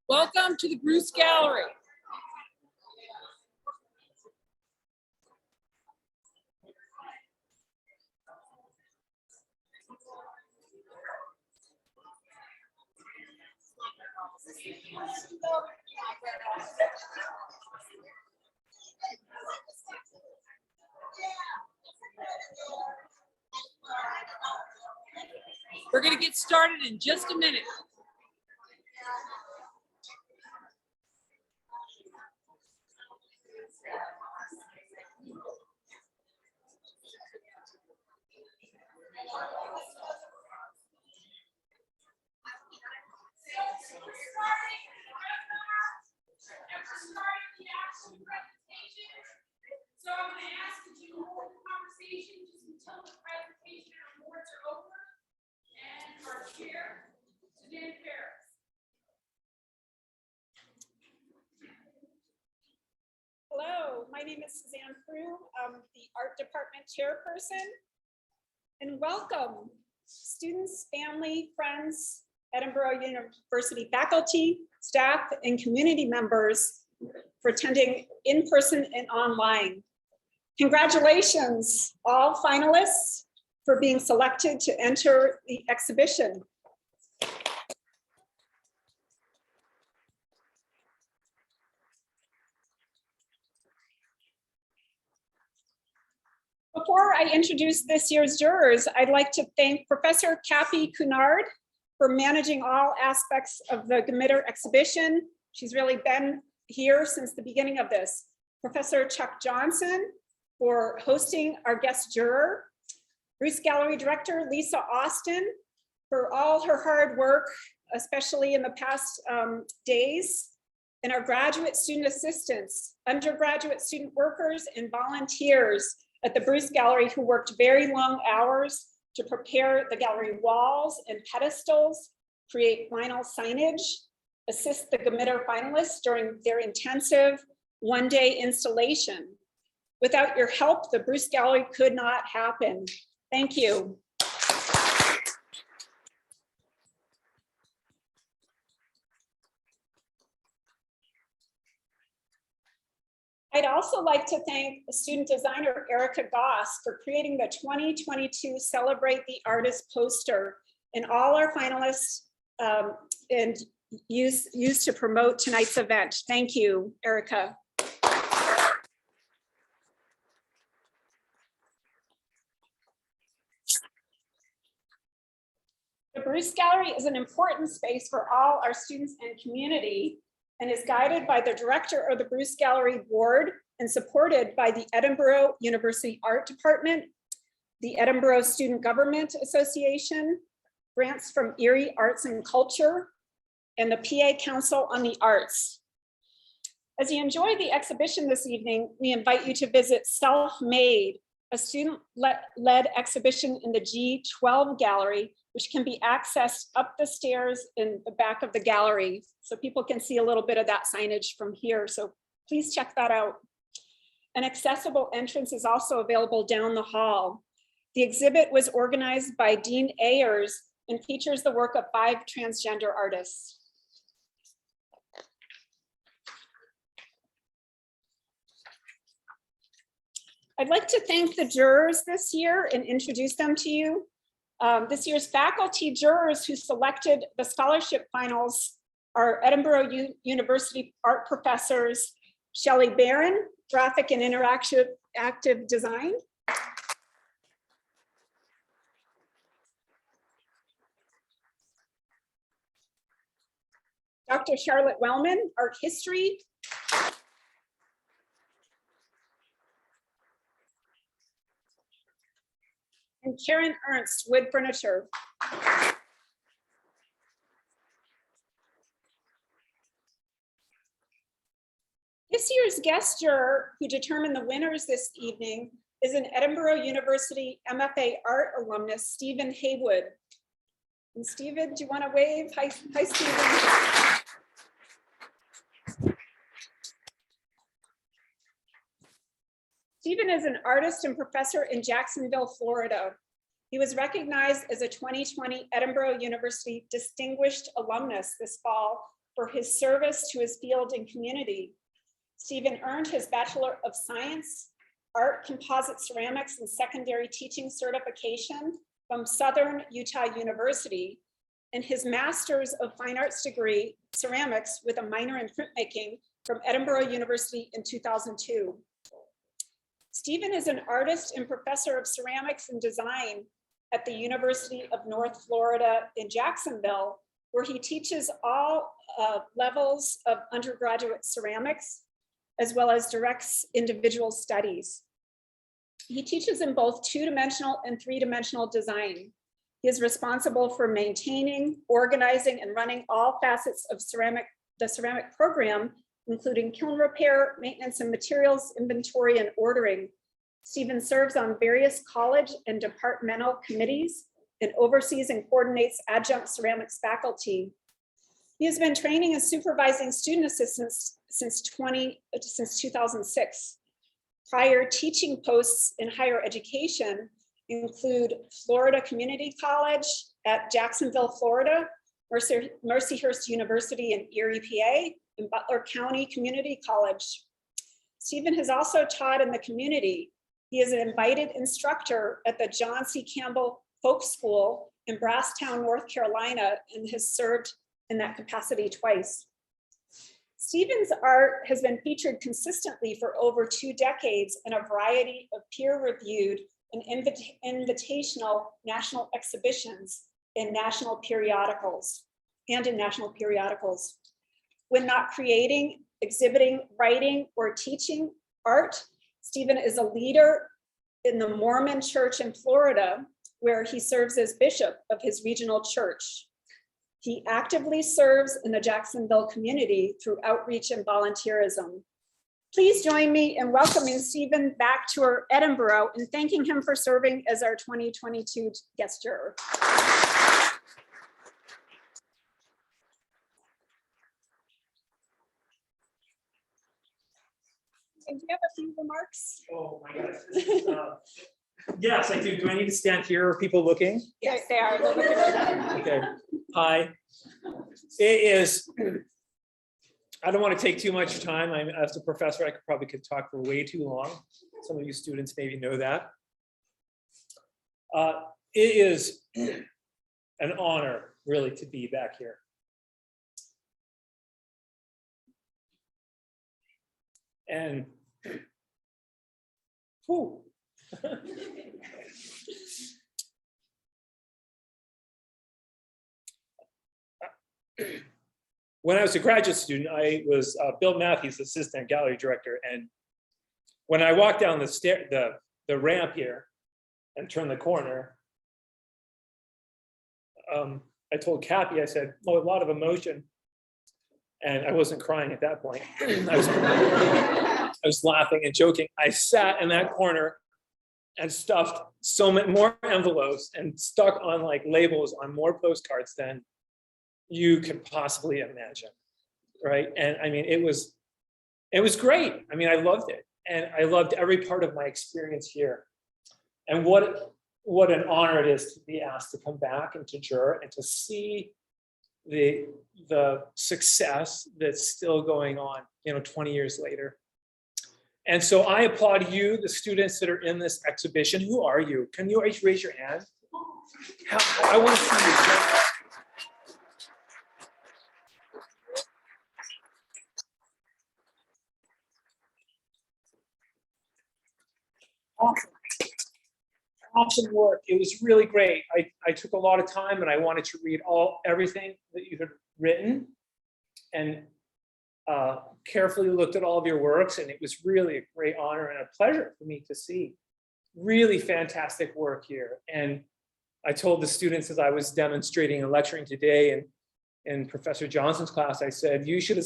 Welcome to the Bruce Gallery. We're going to get started in just a minute. So I'm going to ask that you hold the conversation just until the presentation and awards are over. And our chair, Suzanne Ferris. Hello, my name is Suzanne Frew. I'm the art department chairperson. And welcome, students, family, friends, Edinburgh University faculty, staff, and community members for attending in person and online. Congratulations, all finalists, for being selected to enter the exhibition. Before I introduce this year's jurors, I'd like to thank Professor Kathy Cunard for managing all aspects of the Gmitter exhibition. She's really been here since the beginning of this. Professor Chuck Johnson for hosting our guest juror. Bruce Gallery Director Lisa Austin for all her hard work, especially in the past days. And our graduate student assistants, undergraduate student workers, and volunteers at the Bruce Gallery who worked very long hours to prepare the gallery walls and pedestals, create vinyl signage, assist the Gmitter finalists during their intensive one-day installation. Without your help, the Bruce Gallery could not happen. Thank you. I'd also like to thank student designer Erica Goss for creating the 2022 Celebrate the Artist poster and all our finalists and used to promote tonight's event. Thank you, Erica. The Bruce Gallery is an important space for all our students and community and is guided by the director of the Bruce Gallery Board and supported by the Edinburgh University Art Department, the Edinburgh Student Government Association, grants from Erie Arts and Culture, and the PA Council on the Arts. As you enjoy the exhibition this evening, we invite you to visit Self-Made, a student-led exhibition in the G12 Gallery, which can be accessed up the stairs in the back of the gallery. So people can see a little bit of that signage from here. So please check that out. An accessible entrance is also available down the hall. The exhibit was organized by Dean Ayers and features the work of 5 transgender artists. I'd like to thank the jurors this year and introduce them to you. This year's faculty jurors who selected the scholarship finals are Edinburgh University art professors Shelley Barron, graphic and interactive design, Dr. Charlotte Wellman, art history, and Karen Ernst, wood furniture. This year's guest juror who determined the winners this evening is an Edinburgh University MFA art alumnus, Stephen Haywood. And Stephen, do you want to wave? Hi, Stephen. Stephen is an artist and professor in Jacksonville, Florida. He was recognized as a 2020 Edinburgh University Distinguished Alumnus this fall for his service to his field and community. Stephen earned his Bachelor of Science, Art Composite Ceramics and Secondary Teaching certification from Southern Utah University, and his Master's of Fine Arts degree, Ceramics, with a minor in printmaking from Edinburgh University in 2002. Stephen is an artist and professor of ceramics and design at the University of North Florida in Jacksonville, where he teaches all levels of undergraduate ceramics, as well as directs individual studies. He teaches in both two-dimensional and three-dimensional design. He is responsible for maintaining, organizing, and running all facets of the ceramic program, including kiln repair, maintenance and materials, inventory, and ordering. Stephen serves on various college and departmental committees and oversees and coordinates adjunct ceramics faculty. He has been training and supervising student assistants since 2006. Prior teaching posts in higher education include Florida Community College at Jacksonville, Florida, Mercyhurst University in Erie, PA, and Butler County Community College. Stephen has also taught in the community. He is an invited instructor at the John C. Campbell Folk School in Brasstown, North Carolina, and has served in that capacity twice. Stephen's art has been featured consistently for over 2 decades in a variety of peer-reviewed and invitational national exhibitions in national periodicals. When not creating, exhibiting, writing, or teaching art, Stephen is a leader in the Mormon Church in Florida, where he serves as bishop of his regional church. He actively serves in the Jacksonville community through outreach and volunteerism. Please join me in welcoming Stephen back to our Edinburgh and thanking him for serving as our 2022 guest juror. And do you have a few remarks? Oh my gosh. This is, yes, I do. Do I need to stand here? Are people looking? Yes, they are. They're looking at Okay. Hi. It is. I don't want to take too much time. As a professor, I could talk for way too long. Some of you students maybe know that. It is an honor, really, to be back here. And whew. When I was a graduate student, I was Bill Matthews' assistant gallery director, and when I walked down the ramp here and turned the corner, I told Cappy, I said, "Oh, a lot of emotion," and I wasn't crying at that point. I was laughing and joking. I sat in that corner and stuffed so many more envelopes and stuck on like labels on more postcards than you could possibly imagine, right? And I mean, it was great. I mean, I loved it, and I loved every part of my experience here. And what an honor it is to be asked to come back and to juror and to see the success that's still going on, 20 years later. And so I applaud you, the students that are in this exhibition. Who are you? Can you raise your hand? I want to see you. Awesome work. It was really great. I took a lot of time and I wanted to read everything that you had written, and carefully looked at all of your works, and it was really a great honor and a pleasure for me to see really fantastic work here. And I told the students as I was demonstrating and lecturing today, and in Professor Johnson's class, I said, you should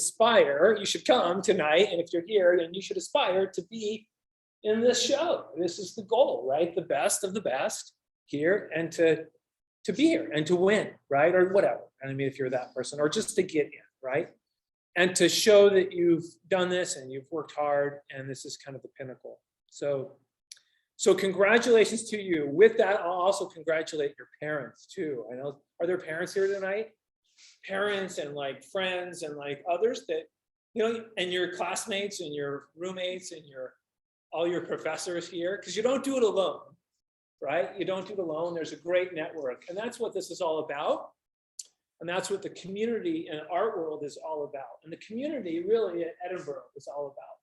come tonight, and if you're here, then you should aspire to be in this show. This is the goal, right? The best of the best here, and to be here and to win, right? Or whatever. I mean, if you're that person, or just to get in, right? And to show that you've done this and you've worked hard, and this is kind of the pinnacle. So So congratulations to you. With that, I'll also congratulate your parents too. I know, are there parents here tonight? Parents and like friends and like others that, you know, and your classmates and your roommates and all your professors here, because you don't do it alone, right? You don't do it alone. There's a great network, and that's what this is all about. And that's what the community and art world is all about. And the community really at Edinburgh is all about,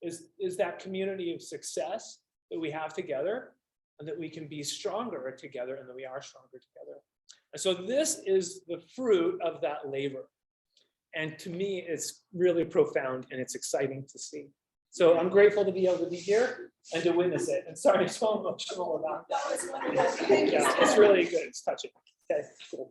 is that community of success that we have together, and that we can be stronger together, and that we are stronger together. And so this is the fruit of that labor. And to me, it's really profound and it's exciting to see. So I'm grateful to be able to be here and to witness it. And sorry, I'm so emotional about that. Yeah, it's really good. It's touching. Okay, cool.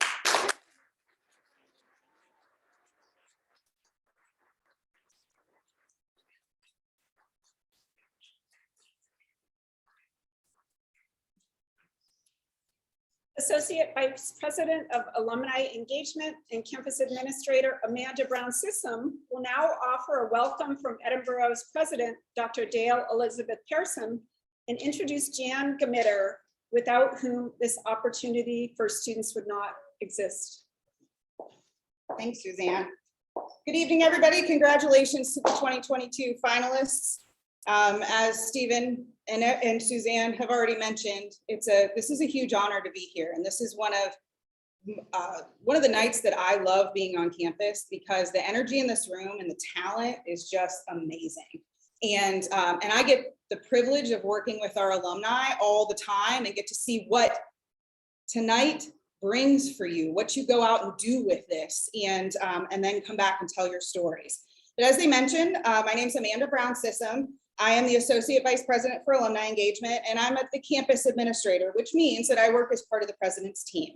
Associate Vice President of Alumni Engagement and Campus Administrator Amanda Brown-Sissom will now offer a welcome from Edinburgh's President, Dr. Dale Elizabeth Pearson, and introduce Jan Gmitter, without whom this opportunity for students would not exist. Thanks, Suzanne. Good evening, everybody. Congratulations to the 2022 finalists. As Stephen and Suzanne have already mentioned, this is a huge honor to be here, and this is one of the nights that I love being on campus, because the energy in this room and the talent is just amazing. And I get the privilege of working with our alumni all the time and get to see what tonight brings for you, what you go out and do with this, and then come back and tell your stories. But as they mentioned, my name is Amanda Brown-Sissom. I am the Associate Vice President for Alumni Engagement, and I'm the campus administrator, which means that I work as part of the president's team.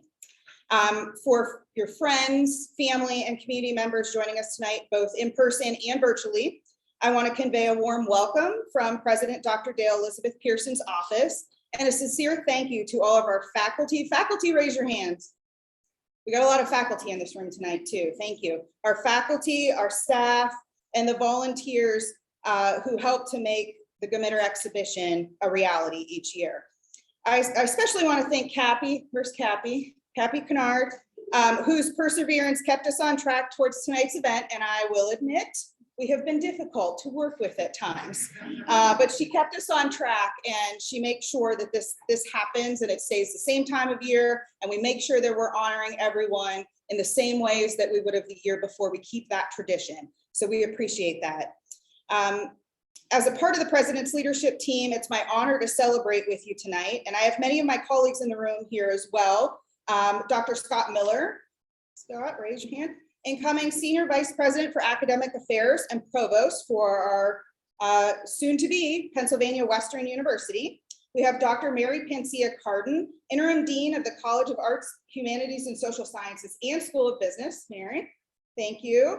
For your friends, family, and community members joining us tonight, both in person and virtually, I want to convey a warm welcome from President Dr. Dale Elizabeth Pearson's office, and a sincere thank you to all of our faculty. Faculty, raise your hands. We got a lot of faculty in this room tonight too. Thank you. Our faculty, our staff, and the volunteers who help to make the Gmitter exhibition a reality each year. I especially want to thank Cappy. Where's Cappy? Cappy Kennard, whose perseverance kept us on track towards tonight's event. And I will admit, we have been difficult to work with at times, but she kept us on track, and she makes sure that this happens and it stays the same time of year, and we make sure that we're honoring everyone in the same ways that we would have the year before. We keep that tradition. So we appreciate that. As a part of the President's leadership team, it's my honor to celebrate with you tonight. And I have many of my colleagues in the room here as well. Dr. Scott Miller. Scott, raise your hand. Incoming Senior Vice President for Academic Affairs and Provost for our soon-to-be Pennsylvania Western University. We have Dr. Mary Pancia Carden, Interim Dean of the College of Arts, Humanities, and Social Sciences and School of Business. Mary, thank you.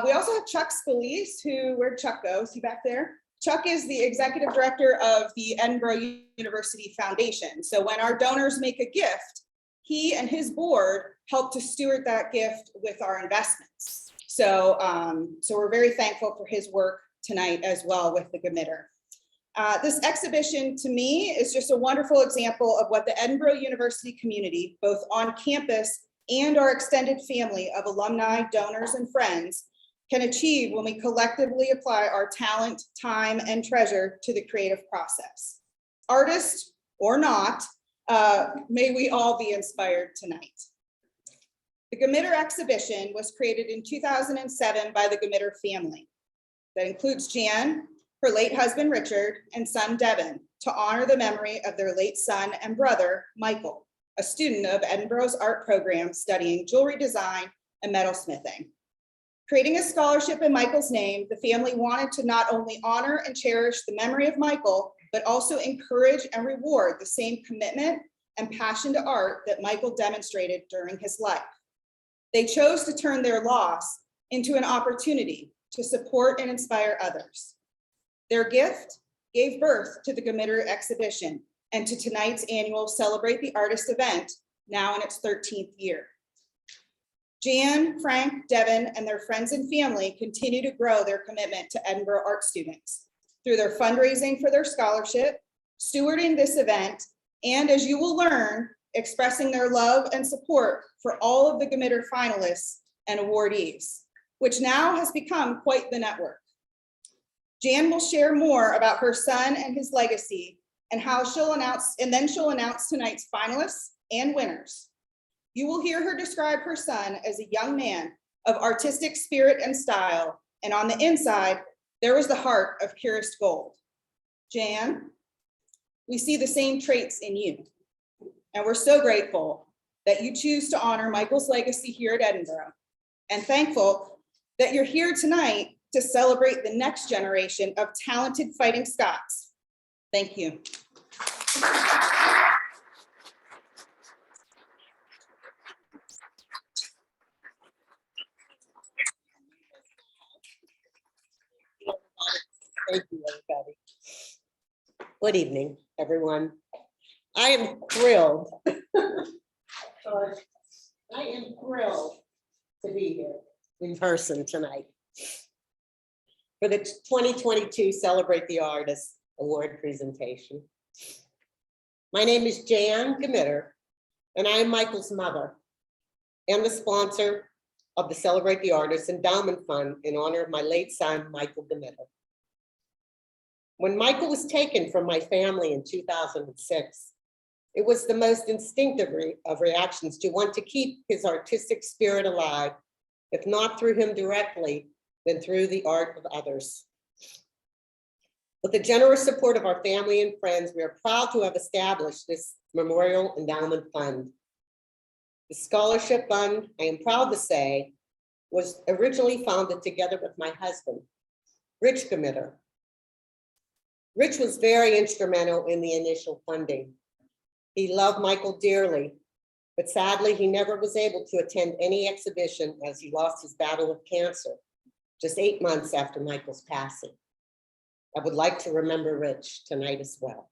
We also have Chuck Scalise, where'd Chuck go? Is he back there? Chuck is the Executive Director of the Edinburgh University Foundation. So when our donors make a gift, he and his board help to steward that gift with our investments. So, so we're very thankful for his work tonight as well with the Gmitter. This exhibition to me is just a wonderful example of what the Edinburgh University community, both on campus and our extended family of alumni, donors, and friends, can achieve when we collectively apply our talent, time, and treasure to the creative process. Artist or not, may we all be inspired tonight. The Gmitter exhibition was created in 2007 by the Gmitter family. That includes Jan, her late husband Richard, and son Devin, to honor the memory of their late son and brother, Michael, a student of Edinburgh's art program studying jewelry design and metalsmithing. Creating a scholarship in Michael's name, the family wanted to not only honor and cherish the memory of Michael, but also encourage and reward the same commitment and passion to art that Michael demonstrated during his life. They chose to turn their loss into an opportunity to support and inspire others. Their gift gave birth to the Gmitter exhibition and to tonight's annual Celebrate the Artist event, now in its 13th year. Jan, Frank, Devin, and their friends and family continue to grow their commitment to Edinburgh art students through their fundraising for their scholarship, stewarding this event, and as you will learn, expressing their love and support for all of the Gmitter finalists and awardees, which now has become quite the network. Jan will share more about her son and his legacy and then she'll announce tonight's finalists and winners. You will hear her describe her son as a young man of artistic spirit and style, and on the inside, there was the heart of purest gold. Jan, we see the same traits in you, and we're so grateful that you choose to honor Michael's legacy here at Edinburgh, and thankful that you're here tonight to celebrate the next generation of talented Fighting Scots. Thank you. Thank you, everybody. Good evening, everyone. I am thrilled. I am thrilled to be here in person tonight for the 2022 Celebrate the Artist Award presentation. My name is Jan Gmitter, and I am Michael's mother and the sponsor of the Celebrate the Artist Endowment Fund in honor of my late son, Michael Gmitter. When Michael was taken from my family in 2006, it was the most instinctive of reactions to want to keep his artistic spirit alive, if not through him directly, then through the art of others. With the generous support of our family and friends, we are proud to have established this Memorial Endowment Fund. The scholarship fund, I am proud to say, was originally founded together with my husband, Rich Gmitter. Rich was very instrumental in the initial funding. He loved Michael dearly, but sadly, he never was able to attend any exhibition as he lost his battle with cancer just 8 months after Michael's passing. I would like to remember Rich tonight as well.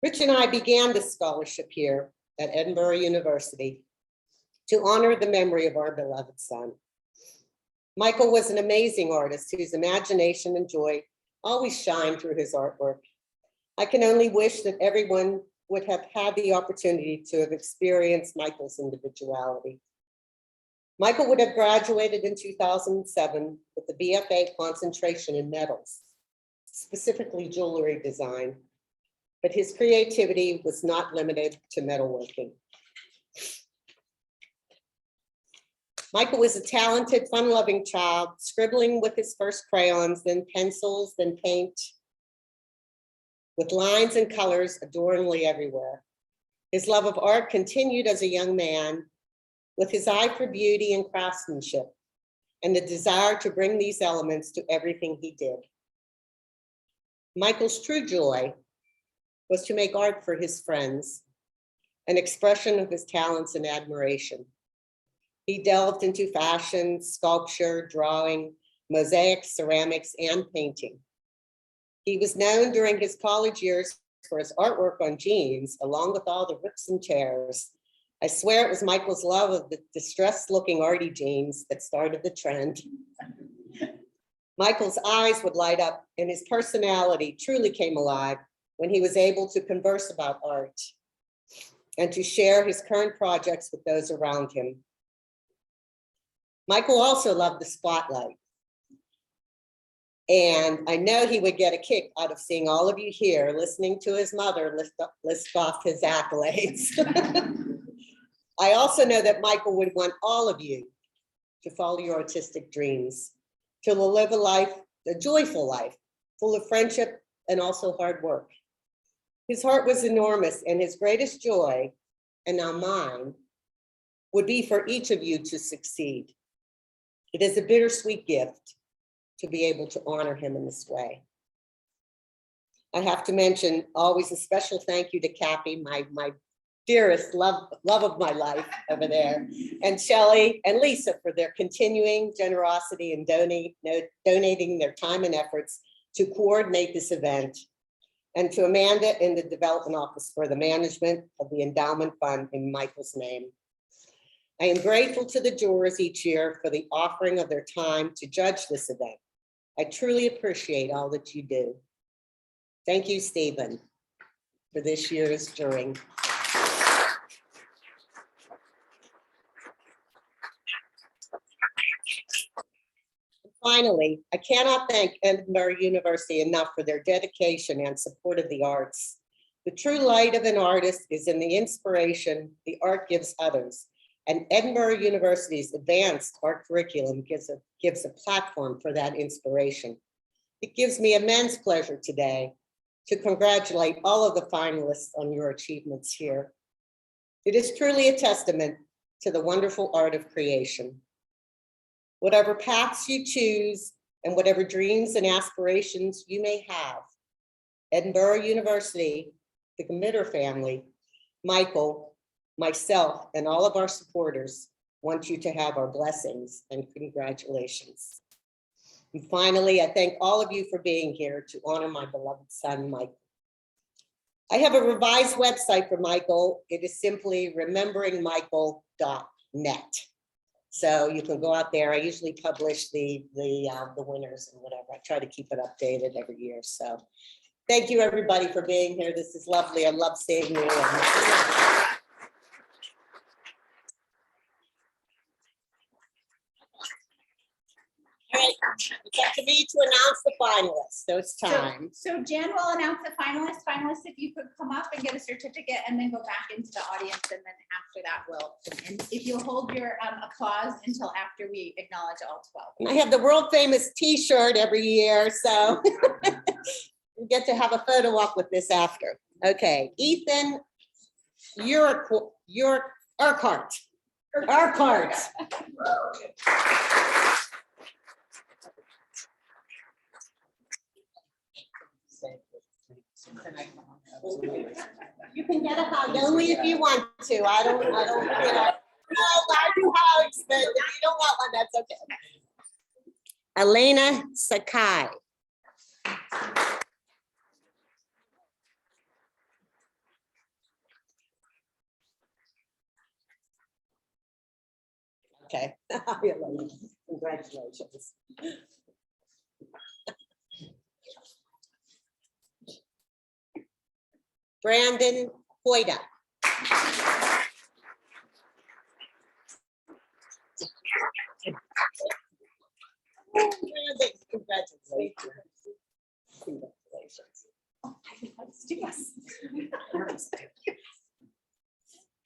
Rich and I began this scholarship here at Edinburgh University to honor the memory of our beloved son. Michael was an amazing artist whose imagination and joy always shine through his artwork. I can only wish that everyone would have had the opportunity to have experienced Michael's individuality. Michael would have graduated in 2007 with the BFA concentration in metals, specifically jewelry design, but his creativity was not limited to metalworking. Michael was a talented, fun-loving child, scribbling with his first crayons, then pencils, then paint, with lines and colors adoringly everywhere. His love of art continued as a young man, with his eye for beauty and craftsmanship, and the desire to bring these elements to everything he did. Michael's true joy was to make art for his friends, an expression of his talents and admiration. He delved into fashion, sculpture, drawing, mosaics, ceramics, and painting. He was known during his college years for his artwork on jeans, along with all the rips and tears. I swear it was Michael's love of the distressed-looking arty jeans that started the trend. Michael's eyes would light up, and his personality truly came alive when he was able to converse about art and to share his current projects with those around him. Michael also loved the spotlight. And I know he would get a kick out of seeing all of you here listening to his mother list off his accolades. I also know that Michael would want all of you to follow your artistic dreams, to live a life, a joyful life, full of friendship and also hard work. His heart was enormous, and his greatest joy, and now mine, would be for each of you to succeed. It is a bittersweet gift to be able to honor him in this way. I have to mention always a special thank you to Cappy, my dearest love of my life over there, and Shelley and Lisa for their continuing generosity in donating their time and efforts to coordinate this event, and to Amanda in the development office for the management of the endowment fund in Michael's name. I am grateful to the jurors each year for the offering of their time to judge this event. I truly appreciate all that you do. Thank you, Stephen, for this year's drawing. Finally, I cannot thank Edinburgh University enough for their dedication and support of the arts. The true light of an artist is in the inspiration the art gives others. And Edinburgh University's advanced art curriculum gives a platform for that inspiration. It gives me immense pleasure today to congratulate all of the finalists on your achievements here. It is truly a testament to the wonderful art of creation. Whatever paths you choose and whatever dreams and aspirations you may have, Edinburgh University, the Gmitter family, Michael, myself, and all of our supporters want you to have our blessings and congratulations. And finally, I thank all of you for being here to honor my beloved son, Michael. I have a revised website for Michael. It is simply rememberingmichael.net. So you can go out there. I usually publish the winners and whatever. I try to keep it updated every year. So thank you, everybody, for being here. This is lovely. I love seeing you. All right, it's up to me to announce the finalists. So it's time. So Jen will announce the finalists. Finalists, if you could come up and get a certificate and then go back into the audience, and then after that, and if you'll hold your applause until after we acknowledge all 12. And I have the world famous T-shirt every year, so you get to have a photo op with this after. Okay, Ethan, Urquhart. You can get a hug only if you want to. I don't, no, I do hugs, but if you don't want one, that's okay. Elena Sakai. Okay. Congratulations. Brandon Hoyda. Congratulations.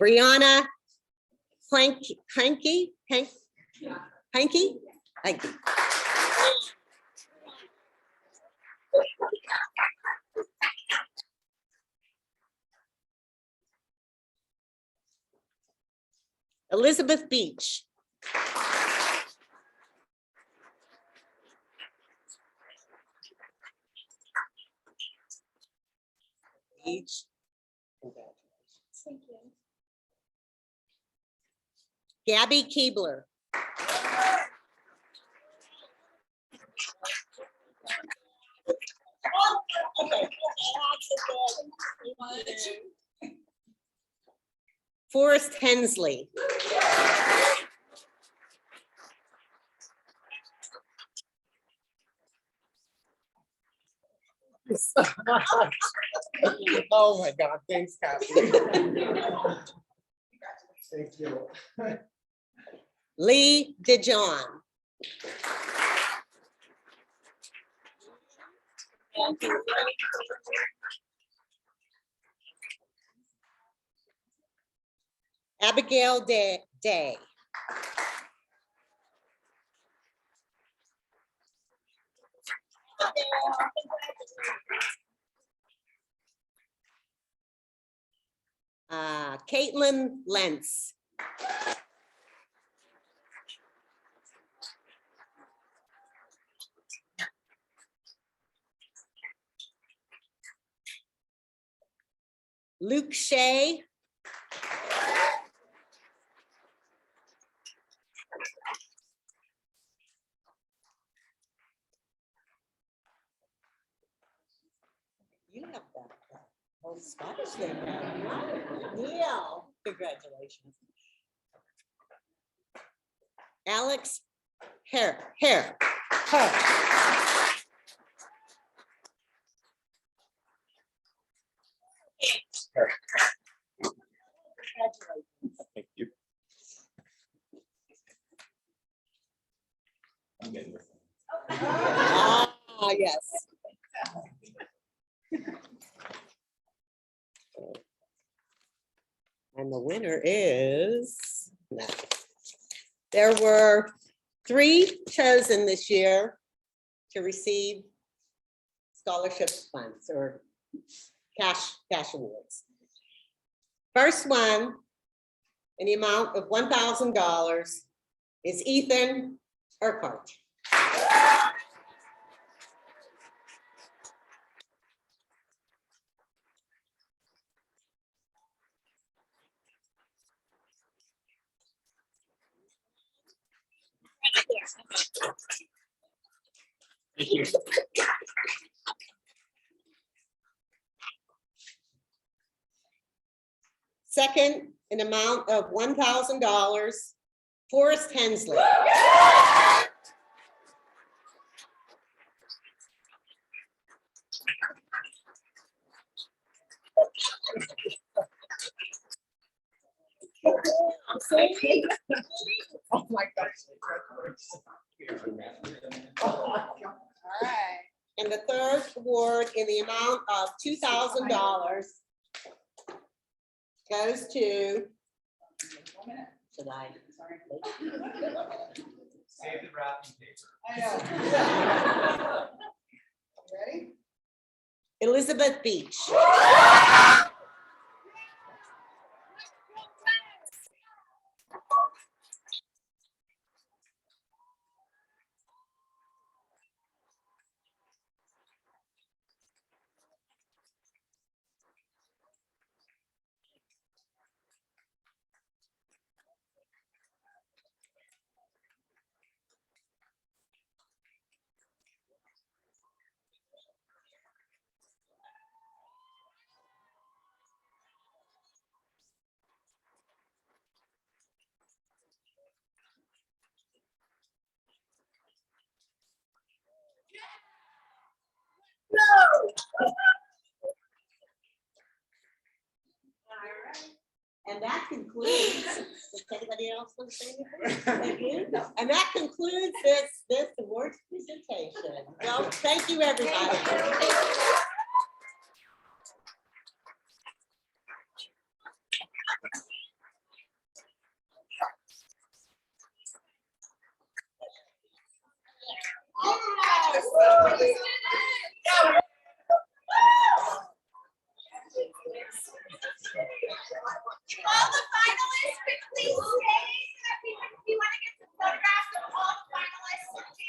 Brianna Hanky. Elizabeth Beach. Beach. Congratulations. Thank you. Gabby Keebler. Forrest Hensley. Oh my God, thanks, Kathy. Thank you. Lee DeJohn. Abigail Day. Caitlin Lentz. Luke Shea. You have that whole Scottish name now. Neil, congratulations. Alex Hare. Thank you. Ah, yes. And the winner is, no. There were 3 chosen this year to receive scholarship funds or cash awards. First one, in the amount of $1,000, is Ethan Urquhart. Thank you. Second, an amount of $1,000, Forrest Hensley. Oh my gosh. And the third award in the amount of $2,000 goes to, should I? Save the wrapping paper. Ready? Elizabeth Beach. And that concludes, does anybody else want to say anything? Thank you. And that concludes this awards presentation. Well, thank you, everybody. All the finalists, could please stay so that we want to get some photographs of all the finalists.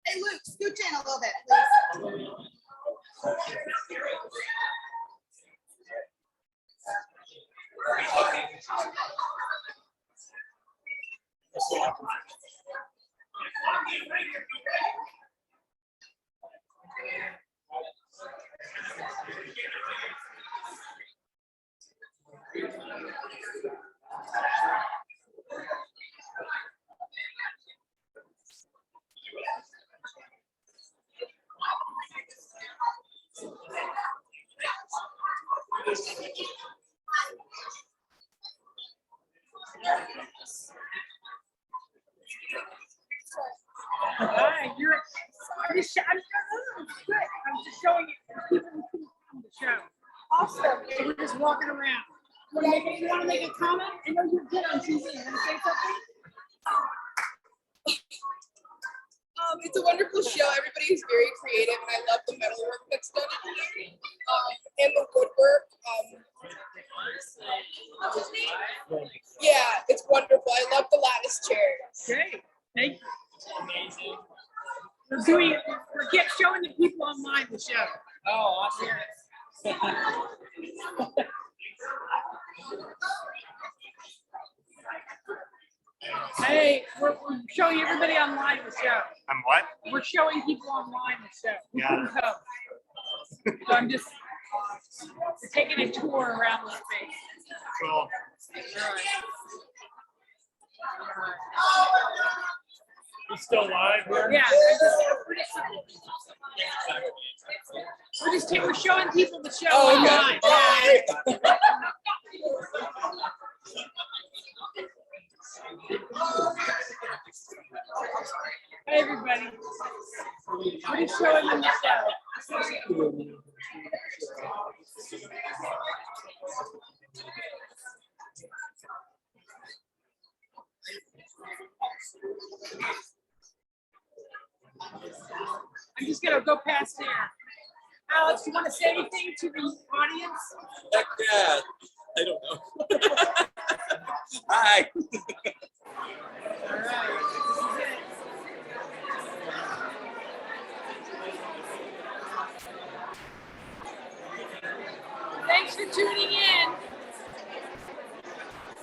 Hey, Luke, scooch in a little bit, please. Hi, I'm just showing you people who couldn't come to the show. Awesome. So we're just walking around. You want to make a comment? I know you're good on TV. You want to say something? It's a wonderful show. Everybody is very creative, and I love the metalwork that's done in here, and the woodwork. Yeah, it's wonderful. I love the lattice chairs. Great. Thank you. Amazing. We're showing the people online the show. Oh, awesome. Hey, we're showing everybody online the show. I'm what? We're showing people online the show. Yeah. So I'm just taking a tour around the space. Cool. We still live here? Yeah, we're showing people the show online. Hey everybody, we're just showing them the show. I'm just gonna go past there. Alex, you want to say anything to the audience? Heck yeah. I don't know. Hi. All right. Thanks for tuning in.